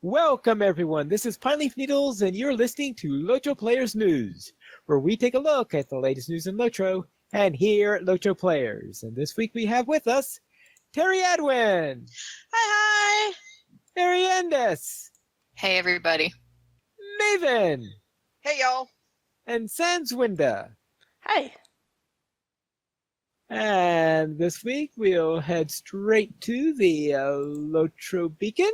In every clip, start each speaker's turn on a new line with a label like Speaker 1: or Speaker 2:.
Speaker 1: Welcome, everyone. This is Pineleaf Needles, and you're listening to LOTRO Players News, where we take a look at the latest news in LOTRO and here at LOTRO Players. And this week we have with us Terry Edwin.
Speaker 2: Hi.
Speaker 1: Mary Endes.
Speaker 3: Hey, everybody.
Speaker 1: Maven.
Speaker 4: Hey, y'all.
Speaker 1: And Sanswinda.
Speaker 2: Hi.
Speaker 1: And this week we'll head straight to the LOTRO Beacon.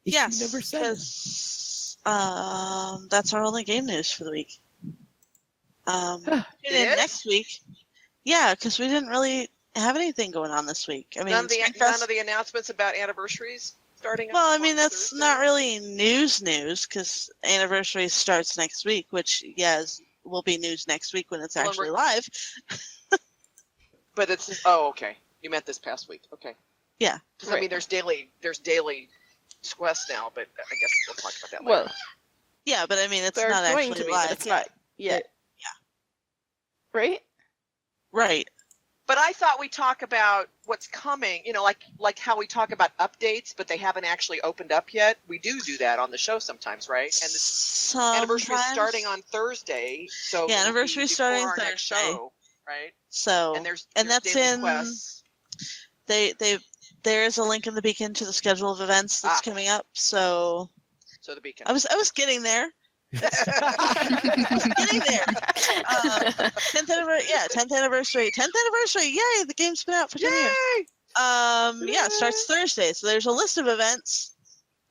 Speaker 2: Yes,
Speaker 1: Number 7.
Speaker 2: because that's our only game news for the week. Tune in next week. Yeah, because we didn't really have anything going on this week. I mean,
Speaker 4: none of the announcements about anniversaries starting.
Speaker 2: Well, I mean, that's
Speaker 4: Thursday?
Speaker 2: not really news because anniversary starts next week, which will be news next week when it's actually live.
Speaker 4: But it's okay. You meant this past week, okay?
Speaker 2: Yeah.
Speaker 4: Because I mean, there's daily quests now, but I guess we'll talk about that later.
Speaker 5: Well,
Speaker 2: yeah, but I mean, it's
Speaker 5: they're
Speaker 2: not
Speaker 5: going
Speaker 2: actually
Speaker 5: to be,
Speaker 2: live.
Speaker 5: but it's not yet.
Speaker 2: Yeah.
Speaker 5: Right?
Speaker 2: Right.
Speaker 4: But I thought we talk about what's coming. You know, like how we talk about updates, but they haven't actually opened up yet. We do that on the show sometimes, right? And the anniversary is starting on Thursday, so
Speaker 2: yeah, anniversary starting
Speaker 4: our
Speaker 2: Thursday,
Speaker 4: next show, right?
Speaker 2: So
Speaker 4: and that's
Speaker 2: in
Speaker 4: quests.
Speaker 2: There is a link in the beacon to the schedule of events that's coming up. So
Speaker 4: the beacon.
Speaker 2: I was getting there. Getting there. 10th anniversary. 10th anniversary. Yay! The game's been out for 10 years. Yeah, it starts Thursday. So there's a list of events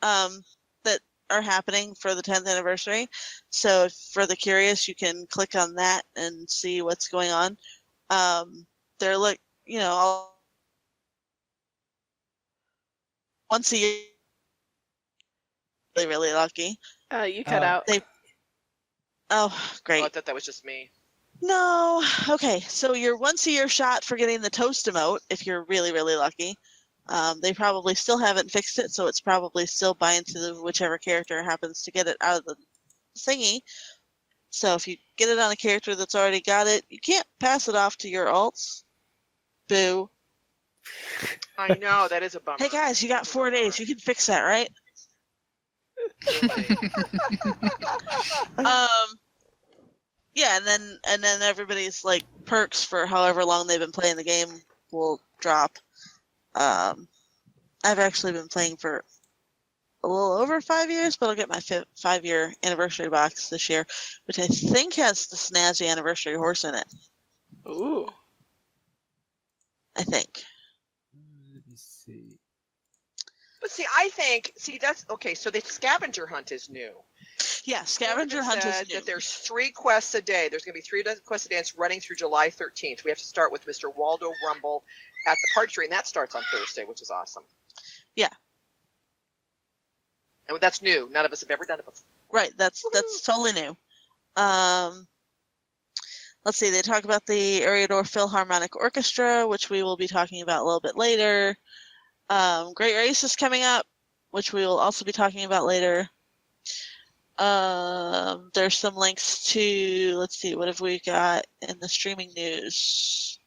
Speaker 2: that are happening for the 10th anniversary. So for the curious, you can click on that and see what's going on. They're once a year. Really lucky.
Speaker 5: You cut out.
Speaker 2: Oh, great.
Speaker 4: Oh, I thought that was just me.
Speaker 2: No. Okay, so your once-a-year shot for getting the toast emote, if you're really, really lucky. They probably still haven't fixed it, so it's probably still bind to whichever character happens to get it out of the thingy. So if you get it on a character that's already got it, you can't pass it off to your alts. Boo.
Speaker 4: I know, that is a bummer.
Speaker 2: Hey guys, you got 4 days. You can fix that, right? Yeah, and then everybody's like perks for however long they've been playing the game will drop. I've actually been playing for a little over 5 years, but I'll get my 5-year anniversary box this year, which I think has the snazzy anniversary horse in it.
Speaker 5: Ooh.
Speaker 2: I think.
Speaker 1: Let me see.
Speaker 4: But that's okay. So the scavenger hunt is new.
Speaker 2: Yeah, scavenger hunt is new.
Speaker 4: That there's 3 quests a day. There's going to be 3 quests a day. It's running through July 13th. We have to start with Mr. Waldo Rumble at the party tree, and that starts on Thursday, which is awesome.
Speaker 2: Yeah.
Speaker 4: And that's new. None of us have ever done it before.
Speaker 2: Right. That's totally new. Let's see. They talk about the Eriador Philharmonic Orchestra, which we will be talking about a little bit later. Great Race is coming up, which we will also be talking about later. There's some links to, let's see, what have we got in the streaming news?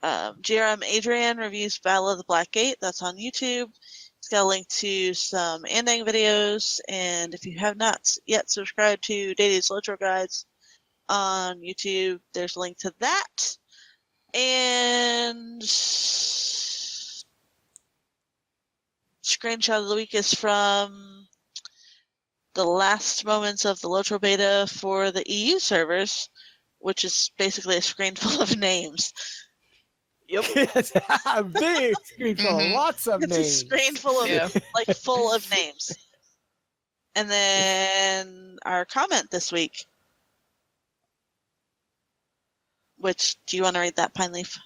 Speaker 2: GRM Adrian reviews Battle of the Blackgate. That's on YouTube. It's got a link to some Andang videos, and if you have not yet subscribed to Daily's LOTRO Guides on YouTube, there's a link to that. And screenshot of the week is from the last moments of the LOTRO beta for the EU servers, which is basically a screen full of names.
Speaker 1: Yep. It's a big screen full of lots of names.
Speaker 2: It's a screen full of, full of names. And then our comment this week. Which, do you want to read that, Pineleaf?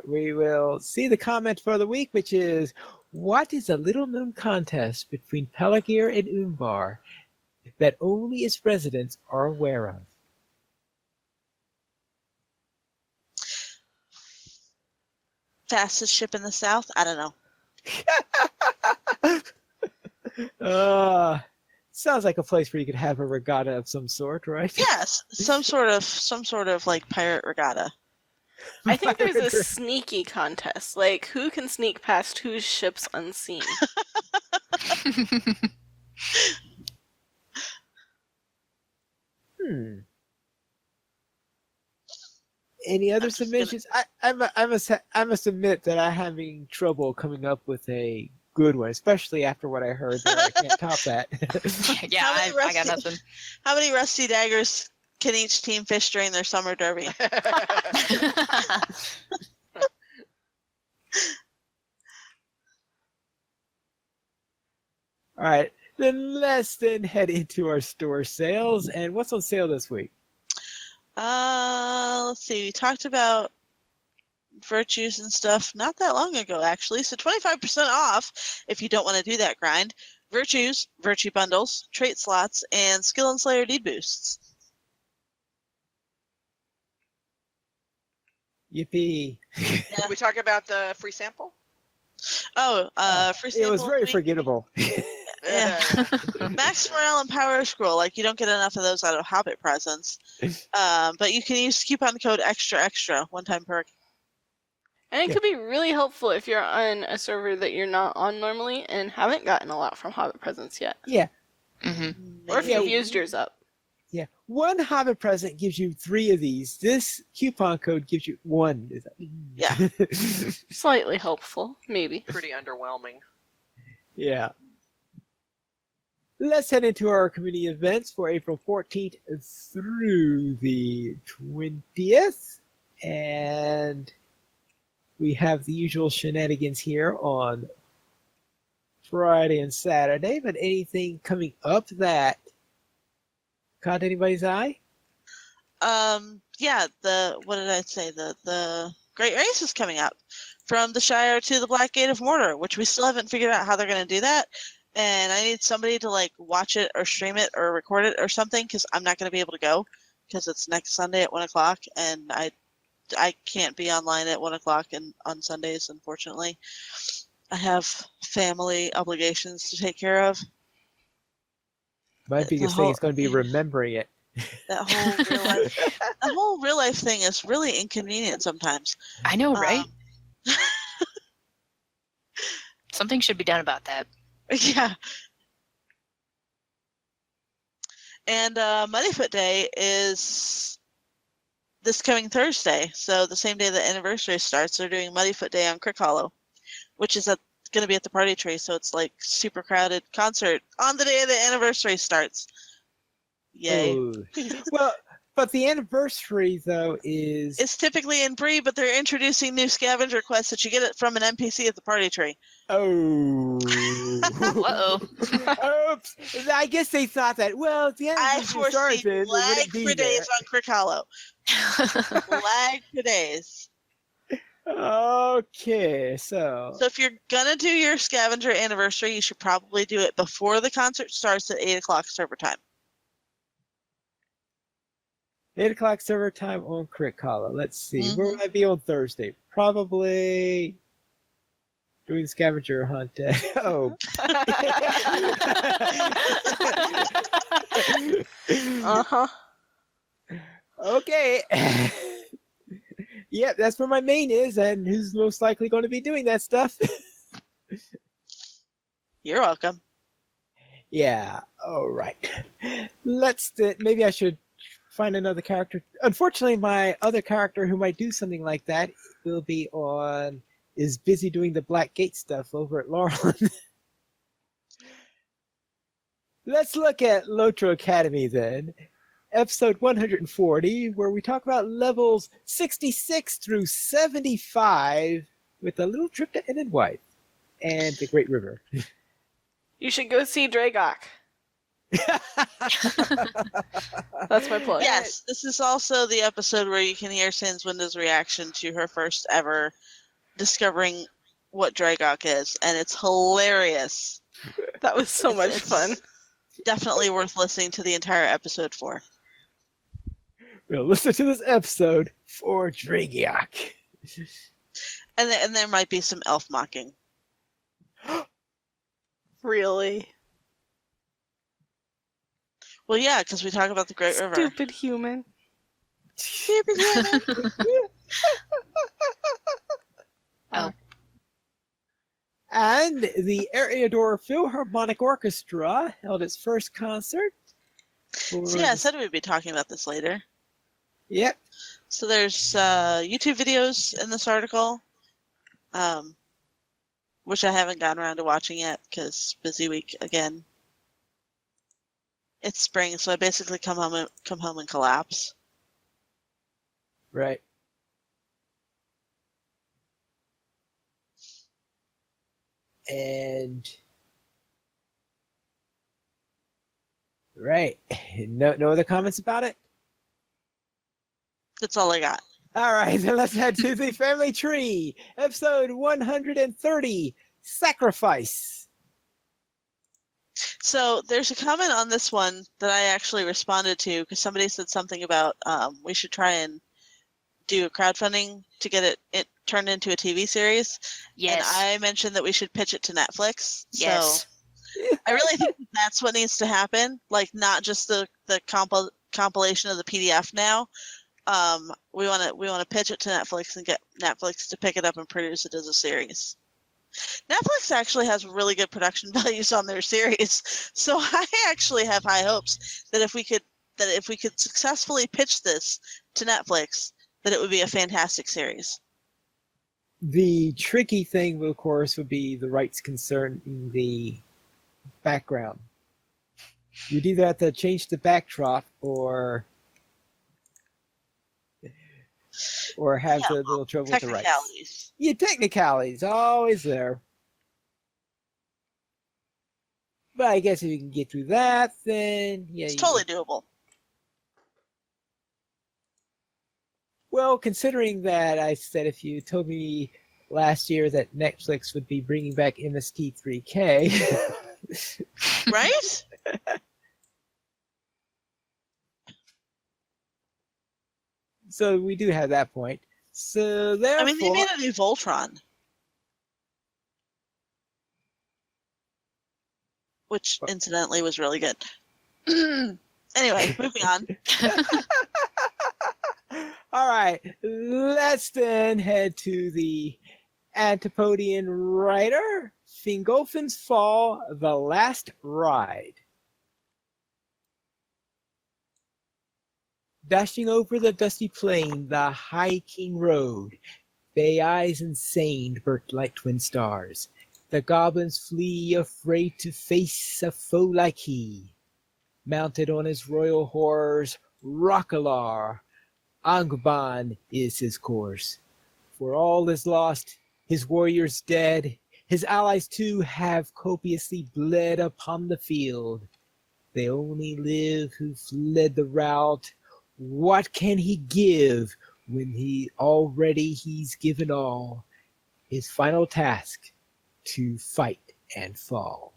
Speaker 1: We will see the comment for the week, which is, what is a little-known contest between Pelagir and Umbar that only its residents are aware of?
Speaker 2: Fastest ship in the south? I don't know.
Speaker 1: Sounds like a place where you could have a regatta of some sort, right?
Speaker 2: Yes, some sort of like pirate regatta.
Speaker 5: I think there's a
Speaker 1: agree.
Speaker 5: sneaky contest. Like, who can sneak past whose ships unseen?
Speaker 1: Any other
Speaker 2: I'm just gonna-
Speaker 1: submissions? I must admit that I'm having trouble coming up with a good one, especially after what I heard there. I can't top that.
Speaker 3: Yeah,
Speaker 2: How many
Speaker 3: I got
Speaker 2: rusty-
Speaker 3: nothing.
Speaker 2: How many rusty daggers can each team fish during their summer derby?
Speaker 1: All right, let's head into our store sales. And what's on sale this week?
Speaker 2: Let's see. We talked about virtues and stuff not that long ago, actually. So 25% off if you don't want to do that grind. Virtues, virtue bundles, trait slots, and skill and slayer deed boosts.
Speaker 1: Yippee!
Speaker 4: Did we talk about the free sample?
Speaker 2: Free sample.
Speaker 1: It was very
Speaker 2: week.
Speaker 1: forgettable.
Speaker 2: Yeah. Max morale and power scroll. Like, you don't get enough of those out of Hobbit presents. But you can use coupon code extra one-time perk.
Speaker 5: And it could be really helpful if you're on a server that you're not on normally and haven't gotten a lot from Hobbit presents yet.
Speaker 1: Yeah,
Speaker 5: Or if you've used yours up.
Speaker 1: yeah. One Hobbit present gives you 3 of these. This coupon code gives you 1.
Speaker 2: Yeah.
Speaker 5: Slightly helpful, maybe.
Speaker 4: Pretty underwhelming.
Speaker 1: Yeah. Let's head into our community events for April 14th through the 20th. And we have the usual shenanigans here on Friday and Saturday. But anything coming up that caught anybody's eye?
Speaker 2: Yeah, what did I say? The Great Race is coming up from the Shire to the Black Gate of Mordor, which we still haven't figured out how they're going to do that. And I need somebody to like watch it or stream it or record it or something, because I'm not going to be able to go because it's next Sunday at 1 o'clock, and I can't be online at 1 o'clock and on Sundays, unfortunately. I have family obligations to take care of.
Speaker 1: My biggest thing is going to be remembering it.
Speaker 2: That whole real life thing is really inconvenient sometimes.
Speaker 3: I know, right? Something should be done about that.
Speaker 2: Yeah. And Muddyfoot Day is this coming Thursday. So the same day the anniversary starts, they're doing Muddyfoot Day on Crick Hollow, which is going to be at the Party Tree. So it's like super crowded concert on the day the anniversary starts. Yay.
Speaker 1: Ooh. Well, but the anniversary, though, is...
Speaker 2: It's typically in Bree, but they're introducing new scavenger quests that you get it from an NPC at the Party Tree.
Speaker 1: Oh.
Speaker 3: Uh-oh.
Speaker 1: Oops. I guess they thought that, well, the
Speaker 2: I
Speaker 1: anniversary
Speaker 2: foresee
Speaker 1: started, it
Speaker 2: lag
Speaker 1: wouldn't be
Speaker 2: for days
Speaker 1: there.
Speaker 2: on Crick Hollow. Lag for days.
Speaker 1: Okay, so...
Speaker 2: So if you're gonna do your scavenger anniversary, you should probably do it before the concert starts at 8 o'clock server time.
Speaker 1: 8 o'clock server time on Crick Hollow. Let's see.
Speaker 2: Mhm.
Speaker 1: Where will I be on Thursday? Probably doing the scavenger hunt. Oh.
Speaker 5: Uh-huh.
Speaker 1: Okay. Yep, that's where my main is, and who's most likely going to be doing that stuff.
Speaker 2: You're welcome.
Speaker 1: Yeah, all right. Maybe I should find another character. Unfortunately, my other character who might do something like that is busy doing the Black Gate stuff over at Laurel. Let's look at LOTRO Academy then. Episode 140, where we talk about levels 66 through 75 with a little trip to Ed White and the Great River.
Speaker 5: You should go see Dragok. That's my plug.
Speaker 2: Yes, this is also the episode where you can hear Sanswinda's reaction to her first ever discovering what Dragok is, and it's hilarious.
Speaker 5: That was so much fun.
Speaker 2: Definitely worth listening to the entire episode for.
Speaker 1: We'll listen to this episode for Dragok.
Speaker 2: And there might be some elf mocking.
Speaker 5: Really?
Speaker 2: Well, yeah, because we talk about the Great River.
Speaker 5: Stupid human.
Speaker 2: Stupid human.
Speaker 3: Oh.
Speaker 1: And the Eriador Philharmonic Orchestra held its first concert.
Speaker 2: So yeah, I said we'd be talking about this later.
Speaker 1: Yep.
Speaker 2: So there's YouTube videos in this article, which I haven't gotten around to watching yet because busy week again. It's spring, so I basically come home and collapse.
Speaker 1: Right. And right. No other comments about it?
Speaker 2: That's all I got.
Speaker 1: All right, then let's head to the family tree. Episode 130, Sacrifice.
Speaker 2: So there's a comment on this one that I actually responded to because somebody said something about we should try and do a crowdfunding to get it turned into a TV series.
Speaker 3: Yes.
Speaker 2: And I mentioned that we should pitch it to Netflix.
Speaker 3: Yes.
Speaker 2: So I really think that's what needs to happen. Like not just the compilation of the PDF now. We want to pitch it to Netflix and get Netflix to pick it up and produce it as a series. Netflix actually has really good production values on their series, so I actually have high hopes that if we could successfully pitch this to Netflix, that it would be a fantastic series.
Speaker 1: The tricky thing, of course, would be the rights concerning the background. You'd either have to change the backdrop or have the little trouble with the rights.
Speaker 2: Technicalities.
Speaker 1: Yeah, technicalities, always there. But I guess if you can get through that, then yeah,
Speaker 2: It's totally doable.
Speaker 1: Well, considering that I said if you told me last year that Netflix would be bringing back MST3K,
Speaker 2: Right?
Speaker 1: so we do have that point. So therefore,
Speaker 2: I mean, they made a new Voltron, which incidentally was really good. Anyway, moving on.
Speaker 1: All right, let's then head to the Antipodean writer, Fingolfin's Fall, The Last Ride. Dashing over the dusty plain, the High King rode. Bay eyes insane burnt like twin stars. The goblins flee, afraid to face a foe like he. Mounted on his royal horrors, Rock'Alar, Angband is his course. For all is lost, his warriors dead, his allies too have copiously bled upon the field. They only live who fled the rout. What can he give when he's given all? His final task, to fight and fall.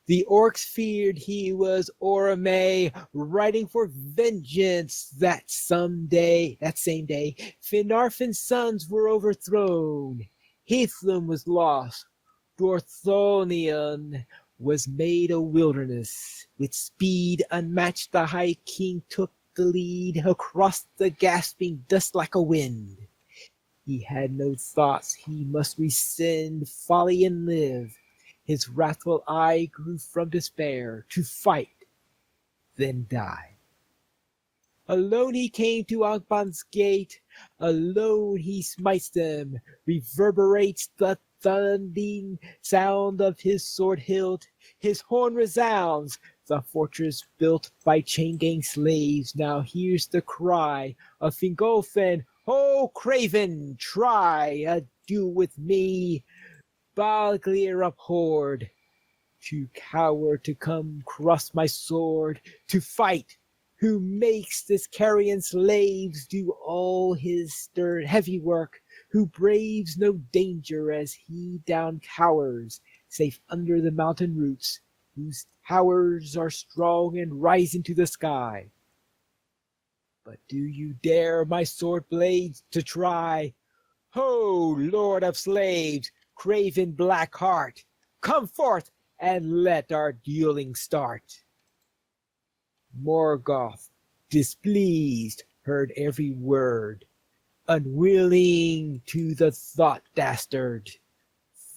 Speaker 1: The orcs feared he was Orome, riding for vengeance that same day, Finarfin's sons were overthrown. Hithlum was lost. Dorthonion was made a wilderness. With speed unmatched, the High King took the lead across the gasping dust like a wind. He had no thoughts, he must rescind folly and live. His wrathful eye grew from despair to fight, then die. Alone he came to Angband's gate, alone he smites them, reverberates the thundering sound of his sword hilt, his horn resounds. The fortress built by chain gang slaves now hears the cry of Fingolfin, "Ho, craven, try a duel with me! Balglir abhorred, to cower, to come cross my sword, to fight, who makes this carrion slaves do all his stern heavy work, who braves no danger as he down cowers, safe under the mountain roots, whose towers are strong and rise into the sky. But do you dare my sword blades to try? Ho, lord of slaves, craven black heart, come forth and let our dueling start." Morgoth, displeased, heard every word. unwilling to the thought dastard,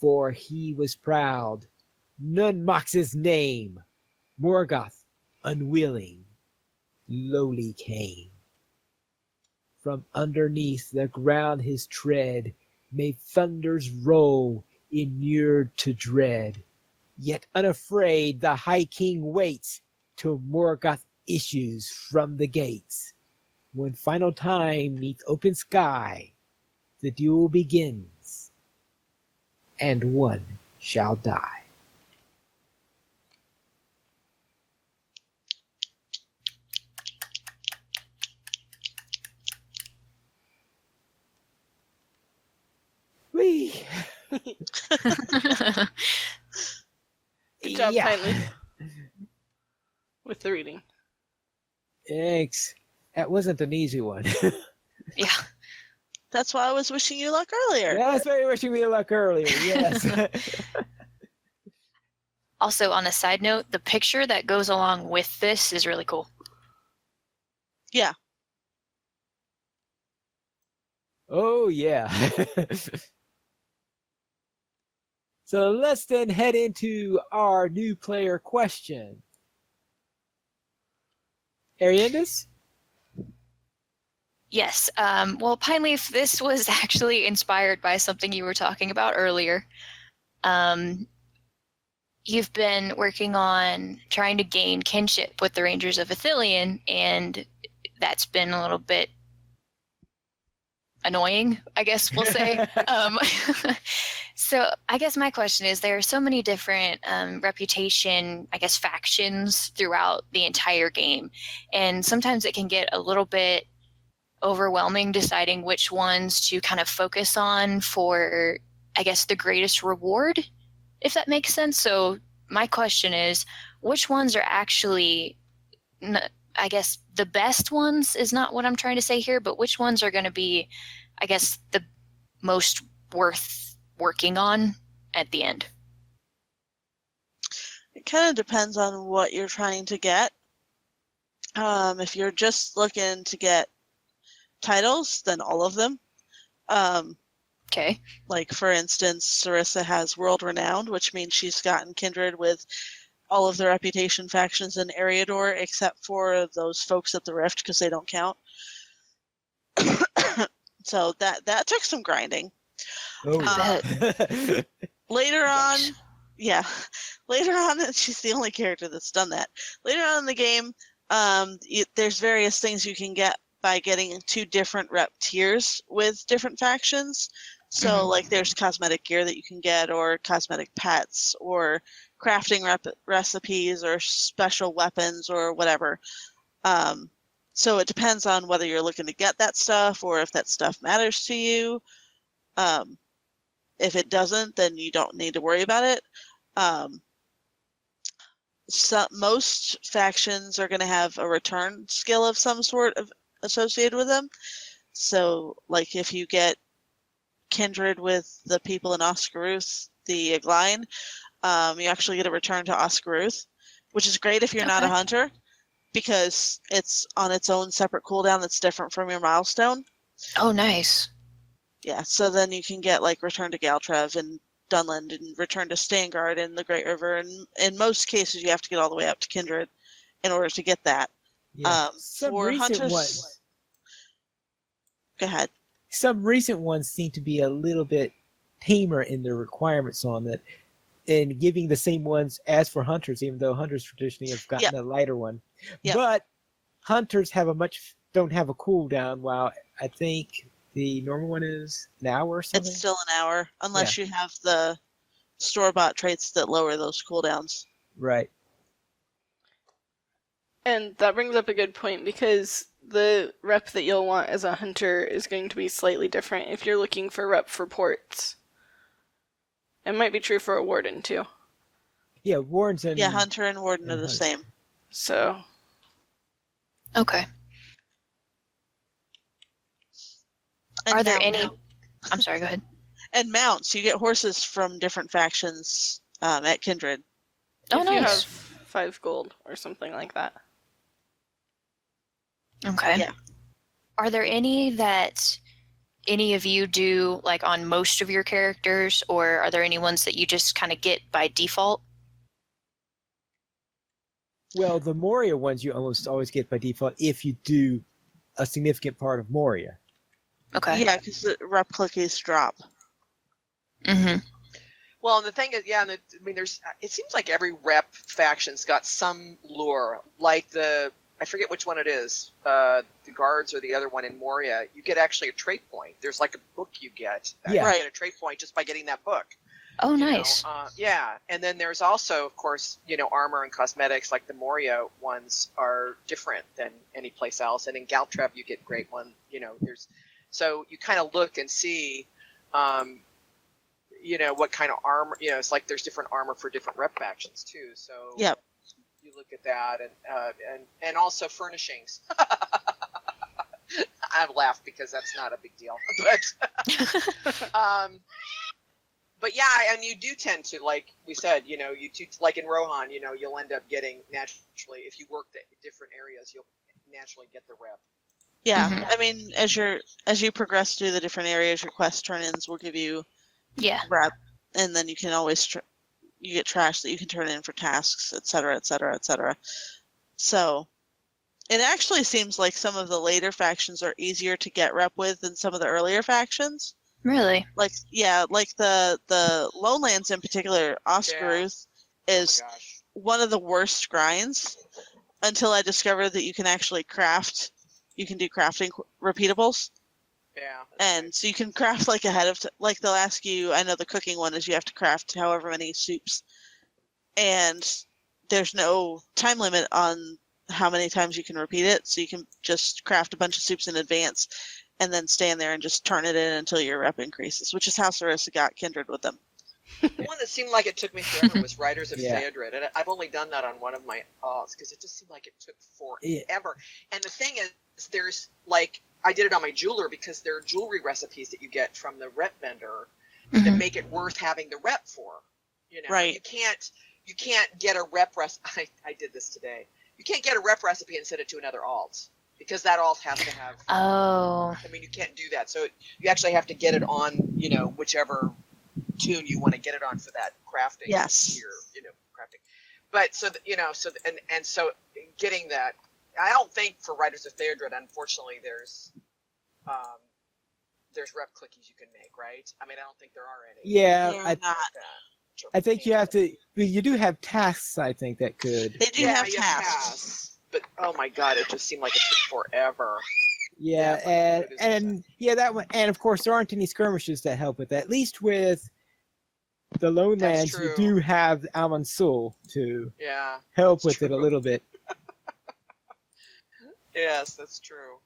Speaker 1: for he was proud. None mocks his name. Morgoth, unwilling, lowly came. From underneath the ground his tread made thunders roll, inured to dread. Yet unafraid the High King waits till Morgoth issues from the gates. When final time meets open sky, the duel begins, and one shall die. Whee!
Speaker 5: Good job, Pinely, with the reading.
Speaker 1: Thanks. That wasn't an easy one.
Speaker 3: Yeah.
Speaker 2: That's why I was wishing you luck earlier.
Speaker 1: Yeah, that's why you were wishing me luck earlier. Yes.
Speaker 3: Also, on a side note, the picture that goes along with this is really cool.
Speaker 2: Yeah.
Speaker 1: Oh, yeah. So let's then head into our new player question. Ariandis?
Speaker 3: Yes. Well, Pineleaf, this was actually inspired by something you were talking about earlier. You've been working on trying to gain kinship with the Rangers of Ithilien, and that's been a little bit annoying, I guess we'll say. So I guess my question is, there are so many different reputation, I guess, factions throughout the entire game. And sometimes it can get a little bit overwhelming deciding which ones to kind of focus on for, I guess, the greatest reward, if that makes sense. So my question is, which ones are actually, I guess, the best ones is not what I'm trying to say here, but which ones are going to be, I guess, the most worth working on at the end?
Speaker 2: It kind of depends on what you're trying to get. If you're just looking to get titles, then all of them.
Speaker 3: Okay.
Speaker 2: Like, for instance, Sarissa has World Renowned, which means she's gotten kindred with all of the reputation factions in Eriador, except for those folks at the Rift, because they don't count. So that took some grinding.
Speaker 1: Oh,
Speaker 2: Later on,
Speaker 3: Yes.
Speaker 2: yeah, later on, and she's the only character that's done that. Later on in the game, there's various things you can get by getting 2 different rep tiers with different factions. So, like, there's cosmetic gear that you can get, or cosmetic pets, or crafting recipes, or special weapons, or whatever. So it depends on whether you're looking to get that stuff, or if that stuff matters to you. If it doesn't, then you don't need to worry about it. Most factions are going to have a return skill of some sort associated with them. So, like, if you get kindred with the people in Oscaruth, the Agline, you actually get a return to Oscaruth, which is great if you're not a hunter, because it's on its own separate cooldown that's different from your milestone.
Speaker 3: Oh, nice.
Speaker 2: Yeah, so then you can get, like, return to Galtrev and Dunland and return to Stangard in the Great River, and in most cases you have to get all the way up to Kindred in order to get that.
Speaker 1: yeah. Some
Speaker 2: For
Speaker 1: recent
Speaker 2: hunters,
Speaker 1: ones.
Speaker 2: go ahead.
Speaker 1: Some recent ones seem to be a little bit tamer in their requirements on that, and giving the same ones as for hunters, even though hunters traditionally have gotten a lighter one.
Speaker 2: Yep.
Speaker 1: But hunters don't have a cooldown, while I think the normal one is an hour or something.
Speaker 2: It's still an hour, unless you have the store-bought traits that lower those cooldowns.
Speaker 1: Right.
Speaker 5: And that brings up a good point, because the rep that you'll want as a hunter is going to be slightly different if you're looking for rep for ports. It might be true for a warden too.
Speaker 1: Yeah, wardens and
Speaker 2: Hunter and warden are the same.
Speaker 5: So.
Speaker 3: Okay.
Speaker 2: And
Speaker 3: are there any? I'm sorry, go ahead.
Speaker 2: And mounts. You get horses from different factions at Kindred.
Speaker 3: Oh,
Speaker 5: if
Speaker 3: nice.
Speaker 5: you have 5 gold or something like that.
Speaker 3: Okay.
Speaker 2: Yeah.
Speaker 3: Are there any that any of you do like on most of your characters, or are there any ones that you just kind of get by default?
Speaker 1: Well, the Moria ones you almost always get by default if you do a significant part of Moria.
Speaker 3: Okay.
Speaker 2: Yeah, because the rep clickies drop.
Speaker 3: Mm-hmm.
Speaker 4: Well, and the thing is, yeah, I mean, it seems like every rep faction's got some lure. Like I forget which one it is, the guards or the other one in Moria. You get actually a trait point. There's like a book you get.
Speaker 1: Yeah.
Speaker 4: You get a trait point just by getting that book.
Speaker 3: Oh,
Speaker 4: you know.
Speaker 3: nice.
Speaker 4: Yeah, and then there's also, of course, armor and cosmetics. Like the Moria ones are different than any place else. And in Galtreb, you get great one. So you kind of look and see. What kind of armor, it's like there's different armor for different rep factions too. So
Speaker 2: Yep.
Speaker 4: you look at that and also furnishings. I've laughed because that's not a big deal, but yeah, and you do tend to, like we said, you do, like in Rohan, you'll end up getting naturally, if you work the different areas, you'll naturally get the rep.
Speaker 2: Yeah,
Speaker 3: Mhm.
Speaker 2: I mean, as you progress through the different areas, your quest turn-ins will give you
Speaker 3: Yeah.
Speaker 2: rep, and then you can always you get trash that you can turn in for tasks, etc., etc., etc. So it actually seems like some of the later factions are easier to get rep with than some of the earlier factions.
Speaker 3: Really?
Speaker 2: Like the Lowlands in particular, Oscaruth is
Speaker 4: Oh my gosh.
Speaker 2: one of the worst grinds until I discovered that you can actually craft. You can do crafting repeatables.
Speaker 4: Yeah.
Speaker 2: And so you can craft like ahead of like they'll ask you. I know the cooking one is you have to craft however many soups, and there's no time limit on how many times you can repeat it. So you can just craft a bunch of soups in advance, and then stand there and just turn it in until your rep increases. Which is how Sarissa got Kindred with them.
Speaker 4: The one that seemed like it took me forever was Riders of
Speaker 1: Yeah.
Speaker 4: Theodred, and I've only done that on one of my alts because it just seemed like it took forever. And the thing is, there's like, I did it on my jeweler because there are jewelry recipes that you get from the rep vendor that
Speaker 3: Mhm.
Speaker 4: make it worth having the rep for.
Speaker 2: Right.
Speaker 4: You can't get a rep recipe. I did this today. You can't get a rep recipe and send it to another alt because that alt has to have.
Speaker 3: Oh.
Speaker 4: I mean, you can't do that. So you actually have to get it on, whichever tune you want to get it on for that crafting.
Speaker 2: Yes.
Speaker 4: Crafting. But so getting that, I don't think for Riders of Theodred, unfortunately, there's rep clickies you can make, right? I mean, I don't think there are any.
Speaker 1: Yeah,
Speaker 2: They're
Speaker 1: I
Speaker 2: not.
Speaker 1: think you have to. You do have tasks, I think, that could.
Speaker 2: They do
Speaker 4: Yeah,
Speaker 2: have
Speaker 4: you have
Speaker 2: tasks.
Speaker 4: tasks. But oh my god, it just seemed like it took forever.
Speaker 1: Yeah,
Speaker 4: Yeah, but
Speaker 1: and yeah, that one, and of course there aren't any skirmishes that help with that. At least with the Lowlands, you
Speaker 4: true.
Speaker 1: do have Alman Sul to
Speaker 4: Yeah.
Speaker 1: help
Speaker 4: That's
Speaker 1: with it a
Speaker 4: true.
Speaker 1: little bit.
Speaker 4: Yes, that's true.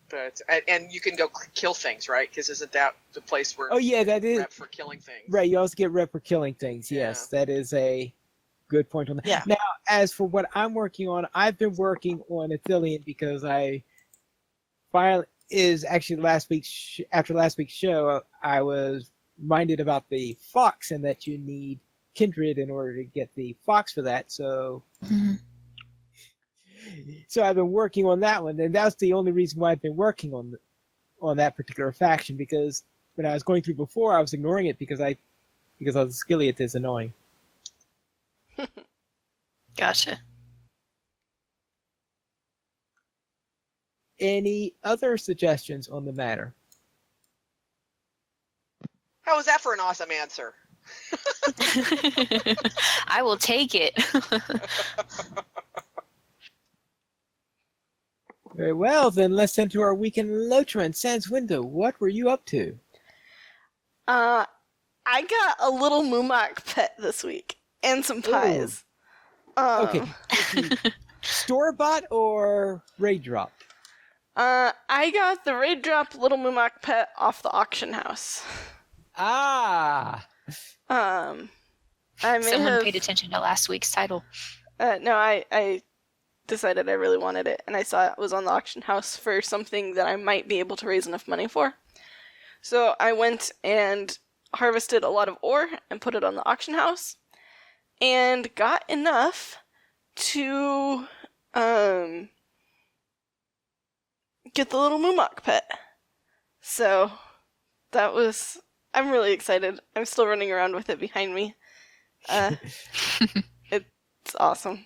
Speaker 4: But and you can go kill things, right? Because isn't that the place where
Speaker 1: Oh yeah, that is
Speaker 4: rep for killing things?
Speaker 1: right. You also get rep for killing things.
Speaker 4: Yeah.
Speaker 1: Yes, that is a good point on that.
Speaker 2: Yeah.
Speaker 1: Now, as for what I'm working on, I've been working on Athelion because I finally is actually after last week's show, I was reminded about the fox and that you need kindred in order to get the fox for that. So
Speaker 3: Mhm.
Speaker 1: I've been working on that one, and that's the only reason why I've been working on that particular faction, because when I was going through before, I was ignoring it because I was Skilliot is annoying.
Speaker 3: Gotcha.
Speaker 1: Any other suggestions on the matter?
Speaker 4: How was that for an awesome answer?
Speaker 3: I will take it.
Speaker 1: Very well, then let's enter our weekend LOTRO and Sans Window. What were you up to?
Speaker 5: I got a little Mumak pet this week and some pies.
Speaker 1: Okay. Store-bought or raid drop?
Speaker 5: I got the raid drop little Mumak pet off the auction house.
Speaker 1: Ah!
Speaker 5: I may
Speaker 3: Someone
Speaker 5: have,
Speaker 3: paid attention to last week's title.
Speaker 5: no, I decided I really wanted it, and I saw it was on the auction house for something that I might be able to raise enough money for. So I went and harvested a lot of ore and put it on the auction house, and got enough to get the little Mumak pet. So I'm really excited. I'm still running around with it behind me. It's awesome.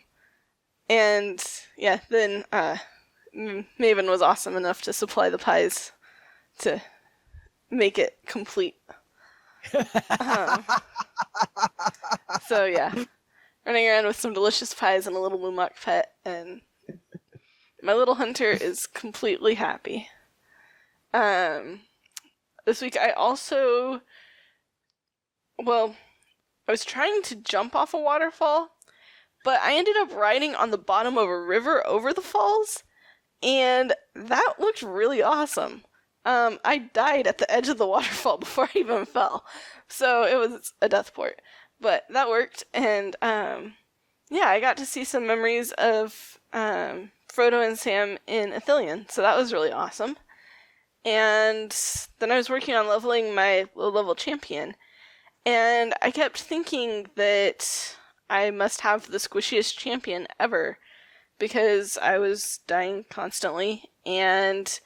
Speaker 5: And yeah, then Maven was awesome enough to supply the pies to make it complete. So yeah, running around with some delicious pies and a little Lumak pet, and my little hunter is completely happy. This week I was trying to jump off a waterfall, but I ended up riding on the bottom of a river over the falls, and that looked really awesome. I died at the edge of the waterfall before I even fell, so it was a death port. But that worked, and yeah, I got to see some memories of Frodo and Sam in Athelion, so that was really awesome. And then I was working on leveling my low-level champion, and I kept thinking that I must have the squishiest champion ever, because I was dying constantly, and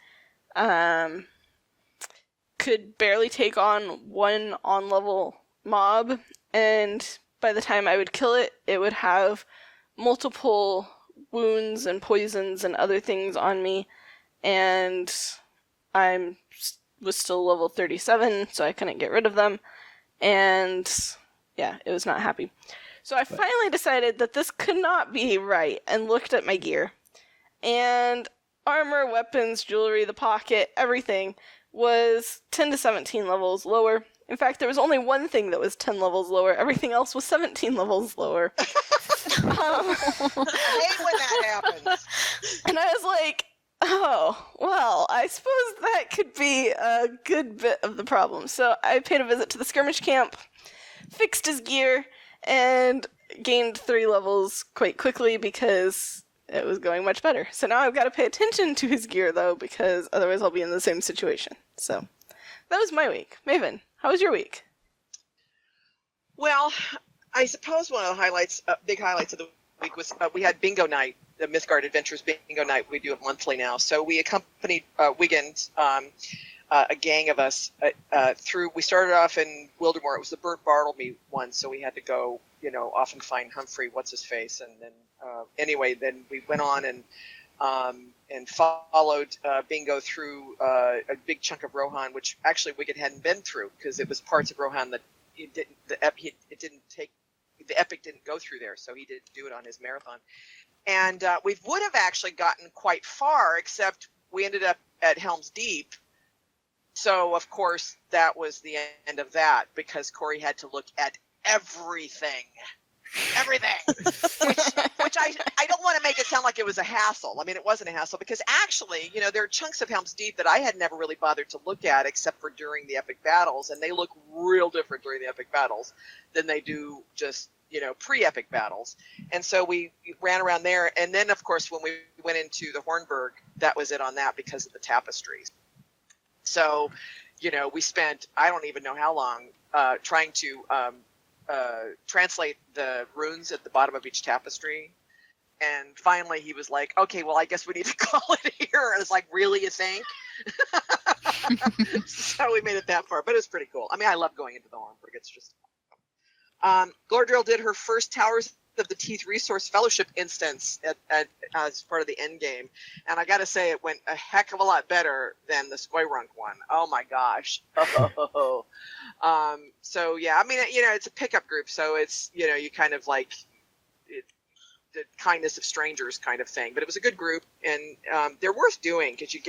Speaker 5: could barely take on one on-level mob, and by the time I would kill it, it would have multiple wounds and poisons and other things on me, and I was still level 37, so I couldn't get rid of them, and yeah, it was not happy. So I finally decided that this could not be right, and looked at my gear, and armor, weapons, jewelry, the pocket, everything was 10 to 17 levels lower. In fact, there was only one thing that was 10 levels lower. Everything else was 17 levels lower.
Speaker 4: I hate when that happens.
Speaker 5: And I was like, oh, well, I suppose that could be a good bit of the problem. So I paid a visit to the skirmish camp, fixed his gear, and gained 3 levels quite quickly because it was going much better. So now I've got to pay attention to his gear, though, because otherwise I'll be in the same situation. So that was my week. Maven, how was your week?
Speaker 4: Well, I suppose one of the big highlights of the week was we had bingo night, the Mythgard Adventures bingo night. We do it monthly now. So we accompanied Wiggins, a gang of us, through. We started off in Wildemore. It was the Burt Bartleby one, so we had to go, off and find Humphrey, what's his face, and then anyway, then we went on and followed bingo through a big chunk of Rohan, which actually Wiggin hadn't been through because it was parts of Rohan that the epic didn't go through there, so he didn't do it on his marathon. And we would have actually gotten quite far, except we ended up at Helm's Deep. So, of course, that was the end of that because Corey had to look at everything, which I don't want to make it sound like it was a hassle. I mean, it wasn't a hassle because actually, there are chunks of Helm's Deep that I had never really bothered to look at except for during the epic battles, and they look real different during the epic battles than they do just, pre-epic battles. And so we ran around there, and then, of course, when we went into the Hornburg, that was it on that because of the tapestries. So, we spent, I don't even know how long, trying to translate the runes at the bottom of each tapestry. And finally he was like, okay, well, I guess we need to call it here. And I was like, really, you think? So we made it that far, but it was pretty cool. I mean, I love going into the Hornburg. It's just Glordrill did her first Towers of the Teeth Resource Fellowship instance as part of the end game, and I gotta say it went a heck of a lot better than the Skoyrunk one. Oh my gosh. So yeah, I mean, it's a pickup group, so it's, you kind of like the kindness of strangers kind of thing, but it was a good group, and they're worth doing because you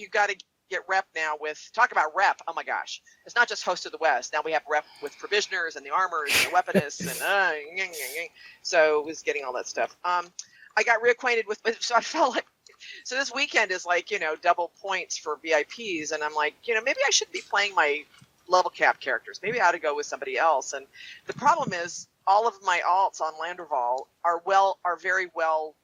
Speaker 4: got to get rep now with, talk about rep, oh my gosh, it's not just Host of the West, now we have rep with provisioners and the armors and the weaponists and so it was getting all that stuff. I got reacquainted with, so I felt like, so this weekend is like, double points for VIPs, and I'm like, maybe I should be playing my level cap characters, maybe I ought to go with somebody else. And the problem is all of my alts on Landerval are very well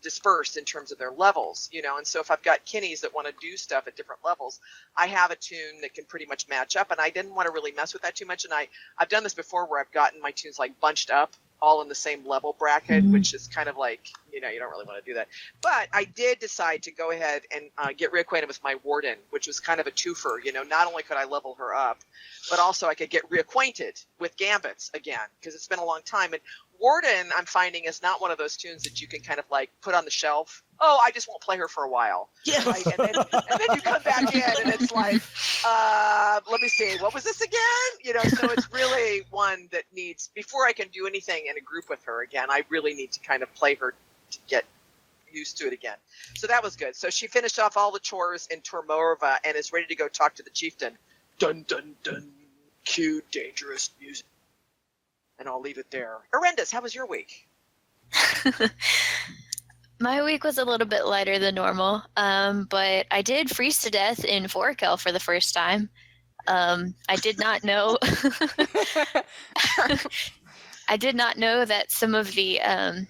Speaker 4: dispersed in terms of their levels, and so if I've got kinnies that want to do stuff at different levels, I have a tune that can pretty much match up, and I didn't want to really mess with that too much. And I've done this before where I've gotten my tunes like bunched up all in the same level bracket, which is kind of like you don't really want to do that. But I did decide to go ahead and get reacquainted with my warden, which was kind of a twofer. Not only could I level her up, but also I could get reacquainted with gambits again, because it's been a long time. And Warden, I'm finding, is not one of those tunes that you can kind of like put on the shelf. Oh, I just won't play her for a while.
Speaker 2: Yeah.
Speaker 4: Right? And then you come back in and it's like, let me see, what was this again? So it's really one that needs, before I can do anything in a group with her again, I really need to kind of play her to get used to it again. So that was good. So she finished off all the chores in Tormorva and is ready to go talk to the chieftain. Dun, dun, dun. Cue dangerous music. And I'll leave it there. Horrendous, how was your week?
Speaker 3: My week was a little bit lighter than normal, but I did freeze to death in Forochel for the first time. I did not know. I did not know that some of the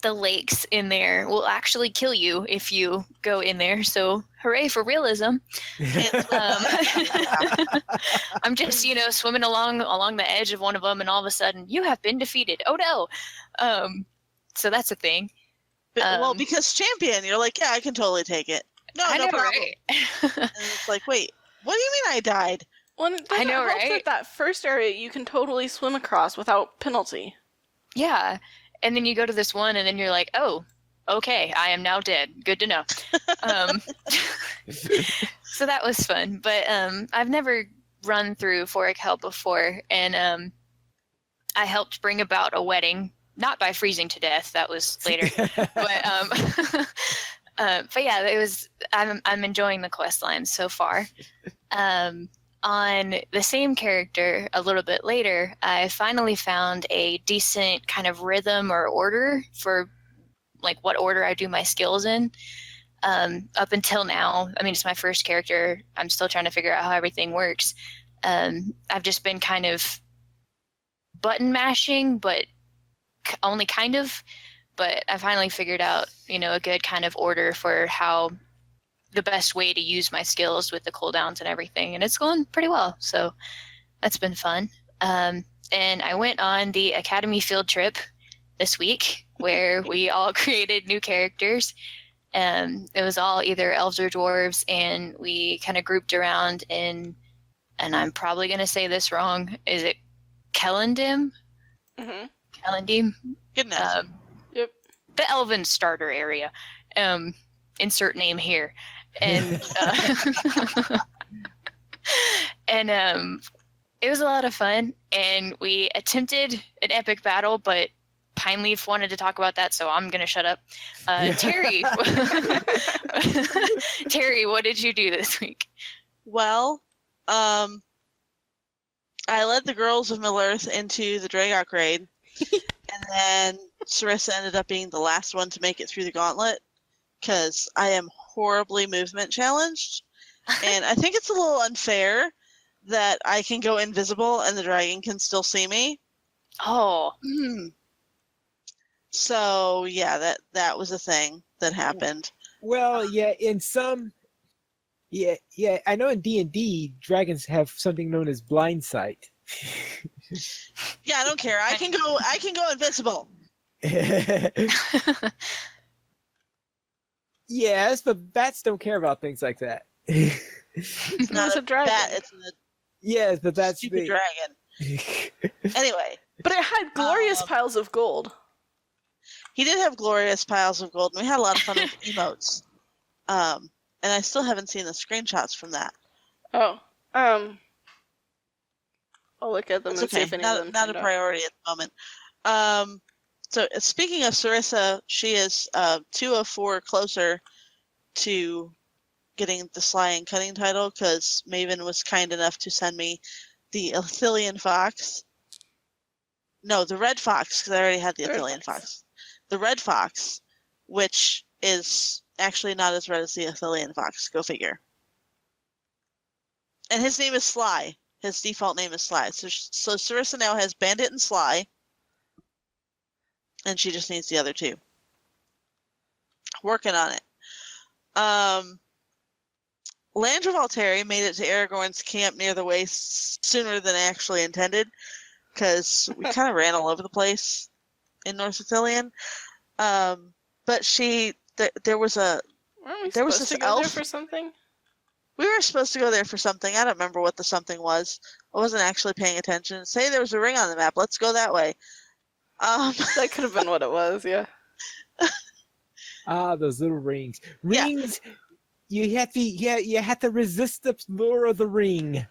Speaker 3: lakes in there will actually kill you if you go in there. So hooray for realism! I'm just swimming along the edge of one of them, and all of a sudden you have been defeated. Oh no! So that's a thing.
Speaker 2: Well, because champion, you're like, yeah, I can totally take it. No,
Speaker 3: I
Speaker 2: no
Speaker 3: know,
Speaker 2: problem.
Speaker 3: right?
Speaker 2: And it's like, wait, what do you mean I died?
Speaker 5: Well, it
Speaker 3: I know,
Speaker 5: help
Speaker 3: right?
Speaker 5: That first area you can totally swim across without penalty.
Speaker 3: Yeah. And then you go to this one, and then you're like, oh, okay, I am now dead. Good to know. So that was fun. But I've never run through Forochel before, and I helped bring about a wedding, not by freezing to death. That was later. But yeah, it was. I'm enjoying the quest line so far. On the same character a little bit later, I finally found a decent kind of rhythm or order for like what order I do my skills in. Up until now, I mean, it's my first character. I'm still trying to figure out how everything works. I've just been kind of button mashing, but only kind of. But I finally figured out, a good kind of order for how the best way to use my skills with the cooldowns and everything, and it's going pretty well. So that's been fun. And I went on the Academy field trip this week where we all created new characters. It was all either elves or dwarves, and we kind of grouped around in, and I'm probably going to say this wrong, is it Kellendim?
Speaker 5: Mm-hmm.
Speaker 3: Kellendim?
Speaker 2: Goodness.
Speaker 5: Yep.
Speaker 3: The Elven starter area. Insert name here. And it was a lot of fun, and we attempted an epic battle, but Pineleaf wanted to talk about that, so I'm gonna shut up. Terry, Terry, what did you do this week?
Speaker 2: Well, I led the girls of Middle-earth into the Dragok raid, and then Sarissa ended up being the last one to make it through the gauntlet, because I am horribly movement challenged, and I think it's a little unfair that I can go invisible and the dragon can still see me.
Speaker 3: Oh.
Speaker 2: So yeah, that was a thing that happened.
Speaker 1: Well, yeah, in some, yeah, I know in D&D, dragons have something known as blind sight.
Speaker 2: Yeah, I don't care. I can go invisible.
Speaker 1: Yes, but bats don't care about things like that.
Speaker 2: It's not
Speaker 5: a dragon.
Speaker 2: Bat, it's a
Speaker 1: Yes, but that's
Speaker 2: stupid dragon. Anyway,
Speaker 5: But it had glorious piles of gold.
Speaker 2: he did have glorious piles of gold, and we had a lot of fun with emotes. And I still haven't seen the screenshots from that.
Speaker 5: Oh. I'll look at them
Speaker 2: It's
Speaker 5: and see
Speaker 2: okay.
Speaker 5: if any of them
Speaker 2: Not a
Speaker 5: turned out.
Speaker 2: priority at the moment. So speaking of Sarissa, she is 2 of 4 closer to getting the Sly and Cunning title, because Maven was kind enough to send me the Athelian Fox. No, the Red Fox, because I already had the
Speaker 5: The Red
Speaker 2: Athelian
Speaker 5: Fox.
Speaker 2: Fox. The Red Fox, which is actually not as red as the Athelian Fox. Go figure. And his name is Sly. His default name is Sly. So Sarissa now has Bandit and Sly, and she just needs the other 2. Working on it. Landra Valteri made it to Aragorn's camp near the waste sooner than I actually intended, because we kind of ran all over the place in North Ithilien. But there was
Speaker 5: Weren't we
Speaker 2: There was
Speaker 5: supposed to
Speaker 2: this
Speaker 5: go there
Speaker 2: elf.
Speaker 5: for something?
Speaker 2: We were supposed to go there for something. I don't remember what the something was. I wasn't actually paying attention. Say there was a ring on the map. Let's go that way.
Speaker 5: That could have been what it was, yeah.
Speaker 1: Those little rings.
Speaker 2: Yeah.
Speaker 1: Rings. You have to resist the lure of the ring.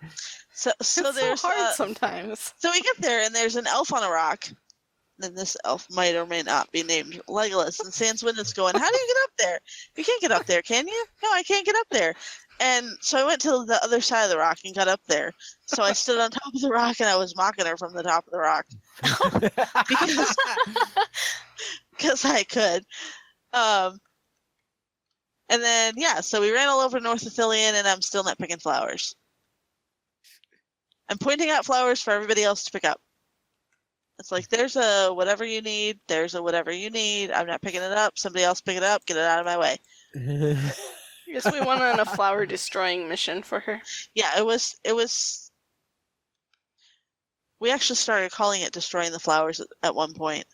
Speaker 2: So
Speaker 5: It's
Speaker 2: there's
Speaker 5: so hard sometimes.
Speaker 2: So we get there and there's an elf on a rock. And this elf might or may not be named Legolas. And Sanswinda's going, how do you get up there? You can't get up there, can you? No, I can't get up there. And so I went to the other side of the rock and got up there. So I stood on top of the rock and I was mocking her from the top of the rock. Because I could. And then, so we ran all over North Athelion and I'm still not picking flowers. I'm pointing out flowers for everybody else to pick up. It's like, there's a whatever you need. There's a whatever you need. I'm not picking it up. Somebody else pick it up. Get it out of my way.
Speaker 5: I guess we went on a flower destroying mission for her.
Speaker 2: Yeah, it was. We actually started calling it destroying the flowers at one point.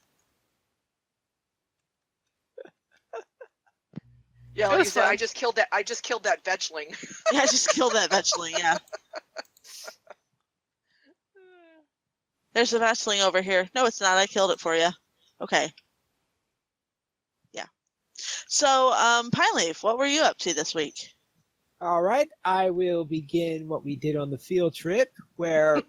Speaker 4: Yeah,
Speaker 5: It
Speaker 4: like you
Speaker 5: was
Speaker 4: said,
Speaker 5: fun.
Speaker 4: I just killed that vetchling.
Speaker 2: Yeah, I just killed that vetchling. Yeah. There's a vetchling over here. No, it's not. I killed it for you. Okay. Yeah. So, Pine Leaf, what were you up to this week?
Speaker 1: All right, I will begin what we did on the field trip, where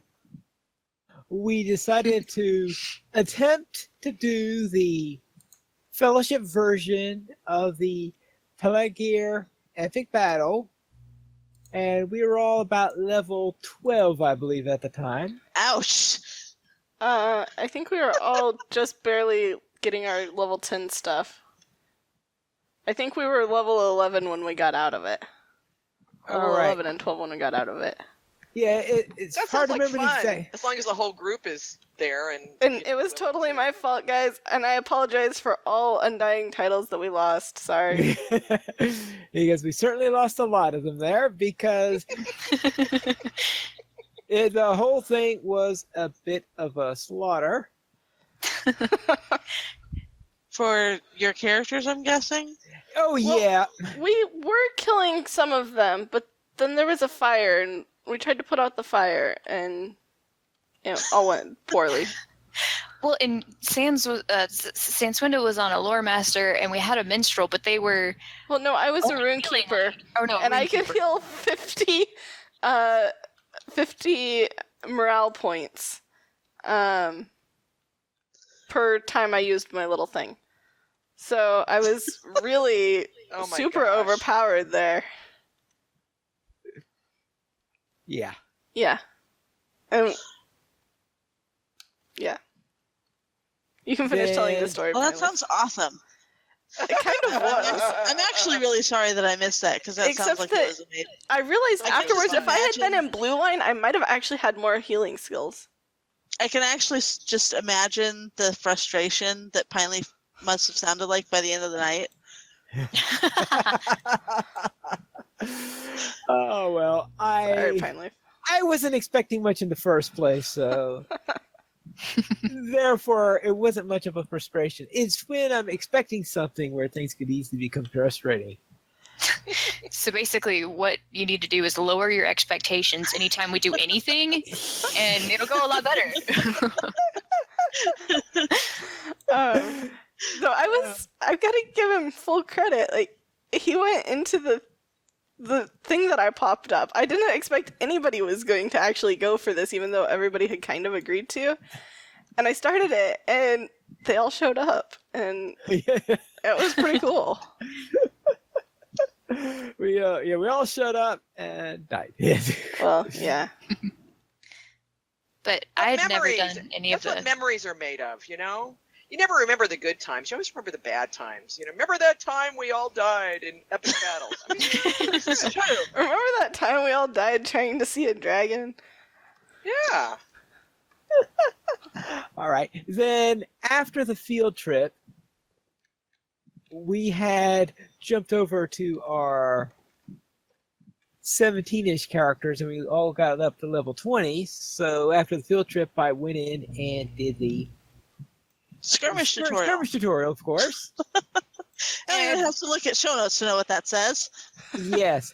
Speaker 1: we decided to attempt to do the Fellowship version of the Pelargir Epic Battle, and we were all about level 12, I believe, at the time.
Speaker 2: Ouch.
Speaker 5: I think we were all just barely getting our level 10 stuff. I think we were level 11 when we got out of it. Level
Speaker 1: All right.
Speaker 5: 11 and 12 when we got out of it.
Speaker 1: Yeah, it's
Speaker 4: That
Speaker 1: hard
Speaker 4: sounds
Speaker 1: to
Speaker 4: like
Speaker 1: remember
Speaker 4: fun.
Speaker 1: the exact.
Speaker 4: As long as the whole group is there and
Speaker 5: It was totally my fault, guys, and I apologize for all Undying titles that we lost. Sorry.
Speaker 1: Because we certainly lost a lot of them there, because the whole thing was a bit of a slaughter.
Speaker 2: For your characters, I'm guessing?
Speaker 1: Oh,
Speaker 5: Well-
Speaker 1: yeah.
Speaker 5: We were killing some of them, but then there was a fire, and we tried to put out the fire, and it all went poorly.
Speaker 3: Well, and Sanswinda was on a lore master, and we had a minstrel, but they were.
Speaker 5: Well, no, I was a rune
Speaker 3: healing.
Speaker 5: keeper,
Speaker 3: Oh no,
Speaker 5: and I could
Speaker 3: Runekeeper.
Speaker 5: heal 50 morale points per time I used my little thing. So I was really
Speaker 4: Oh my
Speaker 5: super
Speaker 4: gosh.
Speaker 5: overpowered there.
Speaker 1: Yeah.
Speaker 5: Yeah. Yeah. You can finish telling the
Speaker 1: Then-
Speaker 5: story.
Speaker 2: Well, that
Speaker 5: Pilot.
Speaker 2: sounds awesome.
Speaker 5: It kind of was.
Speaker 2: I'm actually really sorry that I missed that, because that
Speaker 5: Except
Speaker 2: sounds like
Speaker 5: that-
Speaker 2: it was amazing.
Speaker 5: I realized
Speaker 2: I can
Speaker 5: afterwards,
Speaker 2: just
Speaker 5: if I had been
Speaker 2: imagine-
Speaker 5: in Blue Line, I might have actually had more healing skills.
Speaker 2: I can actually just imagine the frustration that Pine Leaf must have sounded like by the end of the night.
Speaker 1: Oh, well,
Speaker 5: Sorry, Pine Leaf.
Speaker 1: I wasn't expecting much in the first place, so therefore it wasn't much of a frustration. It's when I'm expecting something where things could easily become frustrating.
Speaker 3: So basically, what you need to do is lower your expectations anytime we do anything, and it'll go a lot better.
Speaker 5: So I've got to give him full credit. Like, he went into the thing that I popped up. I didn't expect anybody was going to actually go for this, even though everybody had kind of agreed to. And I started it, and they all showed up, and it was pretty cool.
Speaker 1: we all shut up and died.
Speaker 5: Well, yeah.
Speaker 3: But I had never
Speaker 4: Memories.
Speaker 3: done any of
Speaker 4: That's
Speaker 3: the.
Speaker 4: what memories are made of, you know? You never remember the good times. You always remember the bad times. You know, remember that time we all died in epic battles? I mean, it's true.
Speaker 5: Remember that time we all died trying to see a dragon?
Speaker 4: Yeah.
Speaker 1: All right. Then after the field trip, we had jumped over to our 17-ish characters, and we all got up to level 20. So after the field trip, I went in and did the
Speaker 2: Skirmish tutorial.
Speaker 1: Skirmish tutorial, of course.
Speaker 2: And you have to look at show notes to know what that says.
Speaker 1: Yes.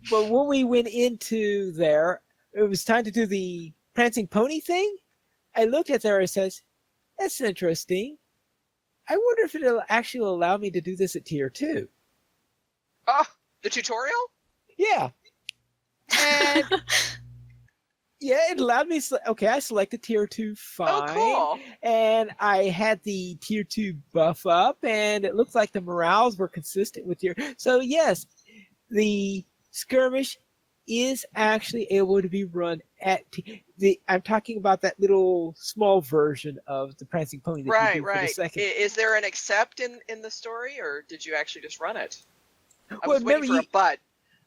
Speaker 1: But when we went into there, it was time to do the prancing pony thing. I looked at there and says, that's interesting. I wonder if it'll actually allow me to do this at tier 2.
Speaker 4: Oh, the tutorial?
Speaker 1: Yeah. And yeah, it allowed me okay, I selected tier 2 fine.
Speaker 4: Oh, cool.
Speaker 1: And I had the tier 2 buff up, and it looked like the morales were consistent with tier. So yes, the skirmish is actually able to be run at I'm talking about that little small version of the prancing pony that
Speaker 4: Right,
Speaker 1: you do for
Speaker 4: right.
Speaker 1: the second.
Speaker 4: Is there an accept in the story, or did you actually just run it? I
Speaker 1: Well,
Speaker 4: was waiting for
Speaker 1: remember
Speaker 4: a but.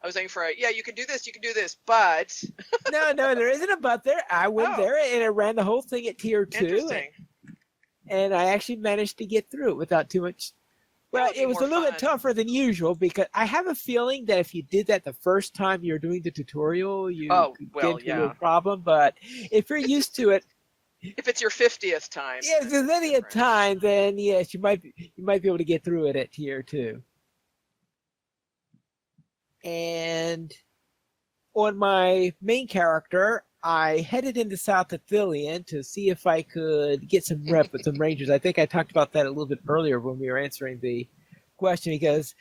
Speaker 4: I was waiting for yeah, you can do this, but...
Speaker 1: No, there isn't a but there. I went there and I ran the whole thing at tier 2.
Speaker 4: Interesting.
Speaker 1: And I actually managed to get through it without too much. Well, it was a little bit tougher than usual because I have a feeling that if you did that the first time you're doing the tutorial, you could get into a little problem. But if you're used to it,
Speaker 4: if it's your 50th time,
Speaker 1: if there's any time, then yes, you might be able to get through it at tier 2. And on my main character, I headed into South Athelion to see if I could get some rep with some rangers. I think I talked about that a little bit earlier when we were answering the question because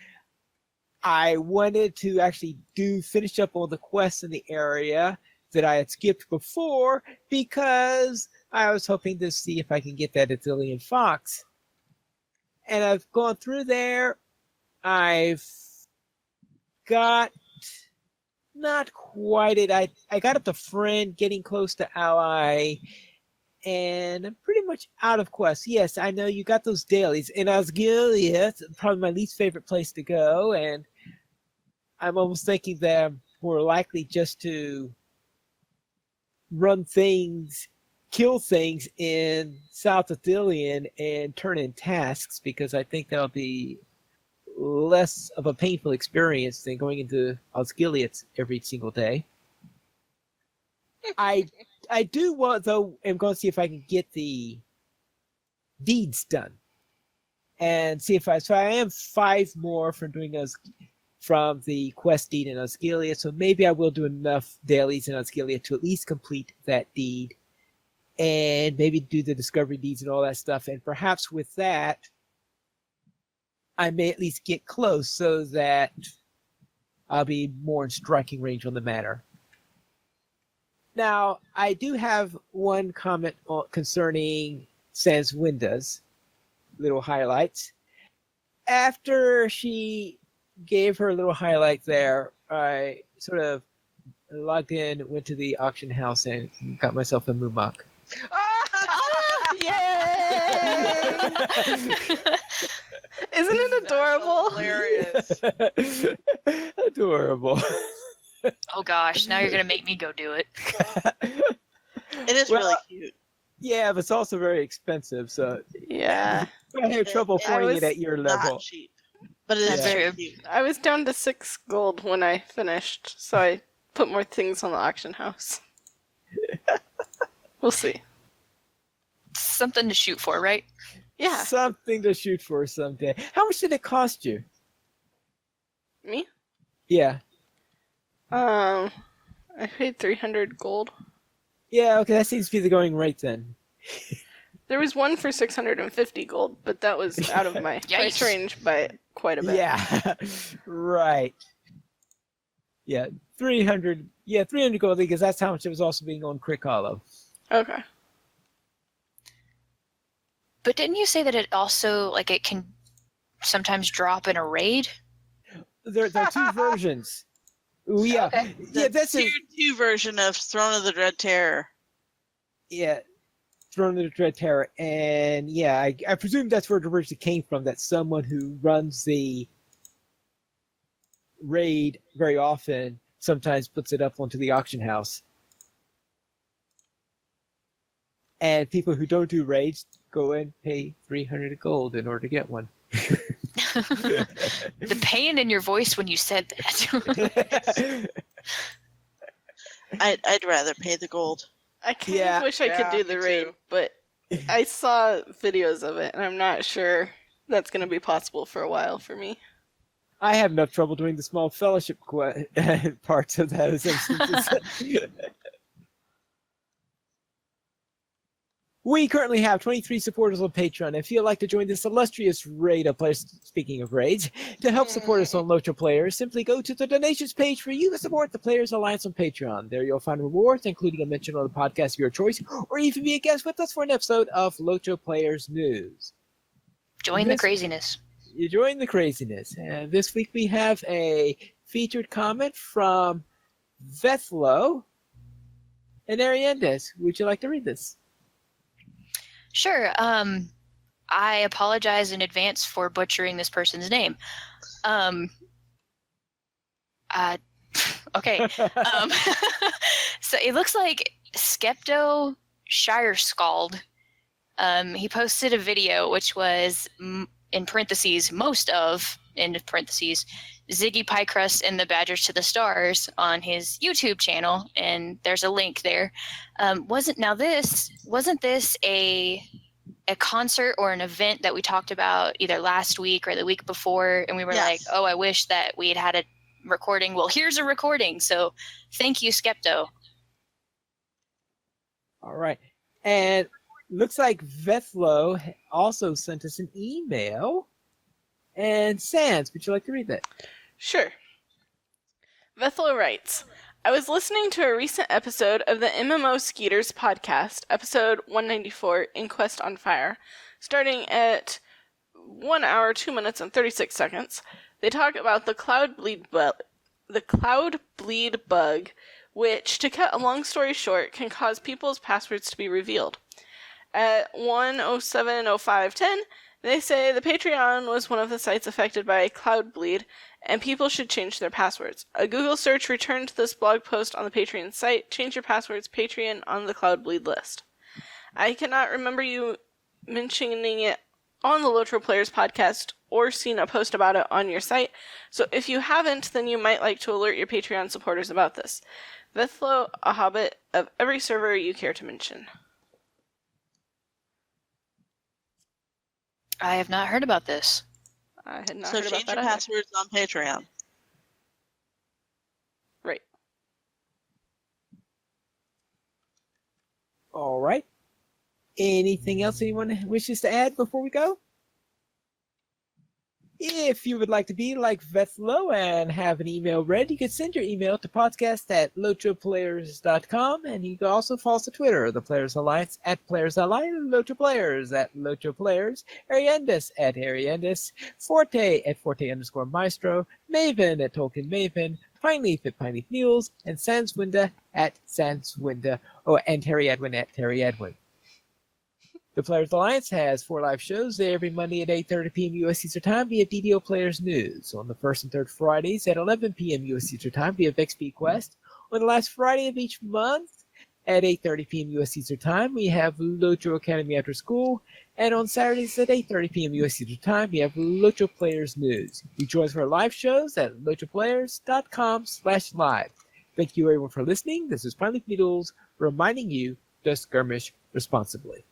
Speaker 1: I wanted to actually finish up all the quests in the area that I had skipped before because I was hoping to see if I can get that Athelion Fox. And I've gone through there. I've got not quite it. I got up to friend, getting close to ally, and I'm pretty much out of quests. Yes, I know you got those dailies in Osgiliath. It's probably my least favorite place to go, and I'm almost thinking that I'm more likely just to run things, kill things in South Athelion and turn in tasks because I think that'll be less of a painful experience than going into Osgiliath every single day. I do want, though, I'm going to see if I can get the deeds done and see if so I am 5 more from doing from the quest deed in Osgiliath, so maybe I will do enough dailies in Osgiliath to at least complete that deed and maybe do the discovery deeds and all that stuff, and perhaps with that I may at least get close so that I'll be more in striking range on the matter. Now, I do have one comment concerning Sans Windows, little highlights. After she gave her little highlight there, I sort of logged in, went to the auction house, and got myself a Mumak.
Speaker 5: Yay! Isn't it adorable?
Speaker 4: Hilarious.
Speaker 1: Adorable.
Speaker 3: Oh gosh, now you're gonna make me go do it.
Speaker 2: It is really cute.
Speaker 1: Yeah, but it's also very expensive, so
Speaker 5: Yeah.
Speaker 1: I have trouble finding it at your level.
Speaker 2: Not cheap, but it is very cute.
Speaker 5: I was down to 6 gold when I finished, so I put more things on the auction house. We'll see.
Speaker 3: Something to shoot for, right?
Speaker 5: Yeah.
Speaker 1: Something to shoot for someday. How much did it cost you?
Speaker 5: Me?
Speaker 1: Yeah.
Speaker 5: I paid 300 gold.
Speaker 1: Yeah, okay, that seems to be the going rate then.
Speaker 5: There was one for 650 gold, but that was out of my price range by quite a bit.
Speaker 1: Yeah, right. Yeah, 300. Yeah, 300 gold because that's how much it was also being on Crick Hollow.
Speaker 5: Okay.
Speaker 3: But didn't you say that it also, like, it can sometimes drop in a raid?
Speaker 1: There are 2 versions. Ooh, yeah.
Speaker 3: Okay.
Speaker 1: Yeah, that's
Speaker 2: Tier 2 version of Throne of the Dread Terror.
Speaker 1: Yeah, Throne of the Dread Terror. And yeah, I presume that's where it originally came from, that someone who runs the raid very often sometimes puts it up onto the auction house. And people who don't do raids go and pay 300 gold in order to get one.
Speaker 3: The pain in your voice when you said that.
Speaker 2: I'd rather pay the gold.
Speaker 5: I kind of wish I could do the raid, but I saw videos of it, and I'm not sure that's going to be possible for a while for me.
Speaker 1: I have enough trouble doing the small fellowship parts of those instances. We currently have 23 supporters on Patreon. If you'd like to join this illustrious raid of players, speaking of raids, to help support us on LOTRO Players, simply go to the donations page for you to support the Players Alliance on Patreon. There you'll find rewards, including a mention on the podcast of your choice, or even be a guest with us for an episode of LOTRO Players News.
Speaker 3: Join the craziness.
Speaker 1: You join the craziness. And this week we have a featured comment from Vethlo and Ariendes. Would you like to read this?
Speaker 3: Sure. I apologize in advance for butchering this person's name. Okay. So it looks like Skepto Shire Scald. He posted a video which was, in parentheses, most of, in parentheses, Ziggy Piecrust and the Badgers to the Stars on his YouTube channel, and there's a link there. Wasn't this a concert or an event that we talked about either last week or the week before, and we were like, oh, I wish that we had a recording. Well, here's a recording, so thank you, Skepto.
Speaker 1: All right. And looks like Vethlo also sent us an email. And Sans, would you like to read that?
Speaker 5: Sure. Vethlo writes, I was listening to a recent episode of the MMO Skeeters podcast, episode 194, Inquest on Fire, starting at 1 hour, 2 minutes, and 36 seconds. They talk about the cloud bleed bug, which, to cut a long story short, can cause people's passwords to be revealed. At 1:07:05:10, they say the Patreon was one of the sites affected by cloud bleed, and people should change their passwords. A Google search returned this blog post on the Patreon site. Change your passwords, Patreon on the cloud bleed list. I cannot remember you mentioning it on the LOTRO Players podcast or seen a post about it on your site, so if you haven't, then you might like to alert your Patreon supporters about this. Vethlo, a hobbit of every server you care to mention.
Speaker 3: I have not heard about this.
Speaker 5: I had not
Speaker 2: So
Speaker 5: heard about
Speaker 2: change
Speaker 5: that
Speaker 2: your
Speaker 5: either.
Speaker 2: passwords on Patreon.
Speaker 5: Right.
Speaker 1: All right. Anything else anyone wishes to add before we go? If you would like to be like Vethlo and have an email read, you can send your email to podcast@lotroplayers.com, and you can also follow us on Twitter, the Players Alliance @PlayersAlliance, Lotro Players @Lotro Players, Ariendes @Ariendes, Forte @Forte_Maestro, Maven @Tolkien Maven, Pineleaf @Pineleaf News, and Sanswinda @Sanswinda, and Terry Edwin @Terry Edwin. The Players Alliance has 4 live shows every Monday at 8:30 p.m. U.S. Eastern Time via DDO Players News. On the first and third Fridays at 11 p.m. U.S. Eastern Time via XP Quest. On the last Friday of each month at 8:30 p.m. U.S. Eastern Time, we have LOTRO Academy After School. And on Saturdays at 8:30 p.m. U.S. Eastern Time, we have LOTRO Players News. You join us for our live shows at lotroplayers.com/live. Thank you everyone for listening. This is Pineleaf Needles reminding you to skirmish responsibly.